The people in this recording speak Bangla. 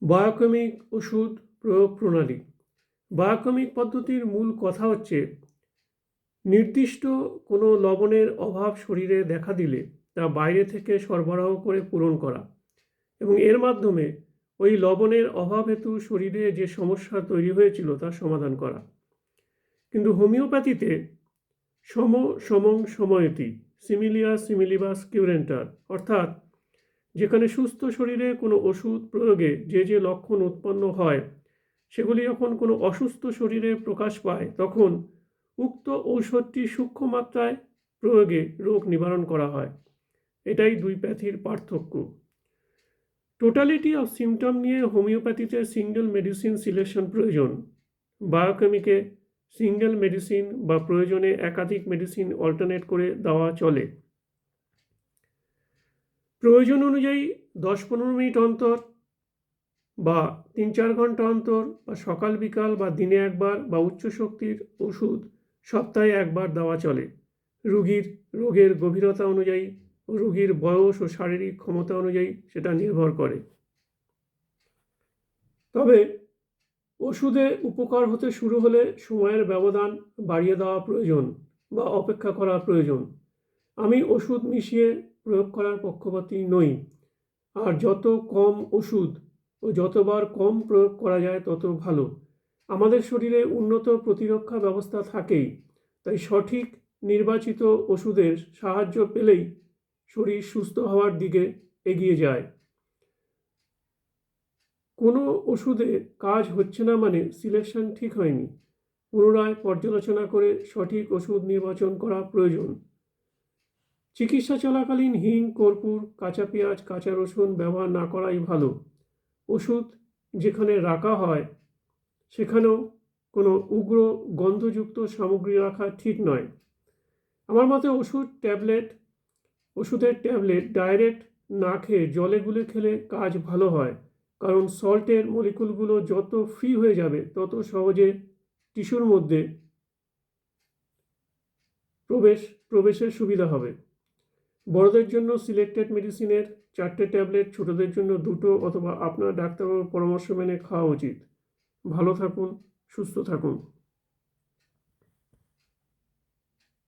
বায়োকেমিক ওষুধ প্রয়োগ প্রণালী। বায়োকেমিক পদ্ধতির মূল কথা হচ্ছে নির্দিষ্ট কোনো লবণের অভাব শরীরে দেখা দিলে তা বাইরে থেকে সরবরাহ করে পূরণ করা এবং এর মাধ্যমে ওই লবণের অভাব হেতু শরীরে যে সমস্যা তৈরি হয়েছিল তা সমাধান করা। কিন্তু হোমিওপ্যাথিতে সম সমং সময়তি, সিমিলিয়া সিমিলিবাস কিউরেন্টার, অর্থাৎ যেখানে সুস্থ শরীরে কোনো ওষুধ প্রয়োগে যে যে লক্ষণ উৎপন্ন হয় সেগুলি যখন কোনো অসুস্থ শরীরে প্রকাশ পায় তখন উক্ত ঔষধটি সূক্ষ্ম মাত্রায় প্রয়োগে রোগ নিবারণ করা হয়। এটাই দুই প্যাথির পার্থক্য। টোটালিটি অফ সিমটম নিয়ে হোমিওপ্যাথিতে সিঙ্গেল মেডিসিন সিলেকশন প্রয়োজন, বায়োকেমিকে সিঙ্গেল মেডিসিন বা প্রয়োজনে একাধিক মেডিসিন অল্টারনেট করে দেওয়া চলে। প্রয়োজন অনুযায়ী 10-15 মিনিট অন্তর বা 3-4 ঘন্টা অন্তর বা সকাল বিকাল বা দিনে একবার বা উচ্চ শক্তির ওষুধ সপ্তাহে একবার দেওয়া চলে। রোগীর রোগের গভীরতা অনুযায়ী ও রোগীর বয়স ও শারীরিক ক্ষমতা অনুযায়ী সেটা নির্ভর করে। তবে ওষুধে উপকার হতে শুরু হলে সময়ের ব্যবধান বাড়িয়ে দেওয়া প্রয়োজন বা অপেক্ষা করা প্রয়োজন। আমি ওষুধ মিশিয়ে প্রয়োগ করার পক্ষপাতী নই, আর যত কম ওষুধ ও যতবার কম প্রয়োগ করা যায় তত ভালো। আমাদের শরীরে উন্নত প্রতিরক্ষা ব্যবস্থা থাকেই, তাই সঠিক নির্বাচিত ওষুধের সাহায্য পেলেই শরীর সুস্থ হওয়ার দিকে এগিয়ে যায়। কোনো ওষুধে কাজ হচ্ছে না মানে সিলেকশন ঠিক হয়নি। পুনরায় পর্যালোচনা করে সঠিক ওষুধ নির্বাচন করা প্রয়োজন। চিকিৎসা চলাকালীন হিং, কর্পূর, কাঁচা পেঁয়াজ, কাঁচা রসুন ব্যবহার না করাই ভালো। ওষুধ যেখানে রাখা হয় সেখানেও কোনো উগ্র গন্ধযুক্ত সামগ্রী রাখা ঠিক নয়। আমার মতে ওষুধের ট্যাবলেট ডাইরেক্ট না খেয়ে জলে গুলে খেলে কাজ ভালো হয়, কারণ সল্টের মলিকুলগুলো যত ফ্রি হয়ে যাবে তত সহজে টিস্যুর মধ্যে প্রবেশের সুবিধা হবে। বড়দের জন্য সিলেক্টেড মেডিসিনের 4টে ট্যাবলেট, ছোটদের জন্য 2টো অথবা আপনার ডাক্তারবাবুর পরামর্শ মেনে খাওয়া উচিত। ভালো থাকুন, সুস্থ থাকুন।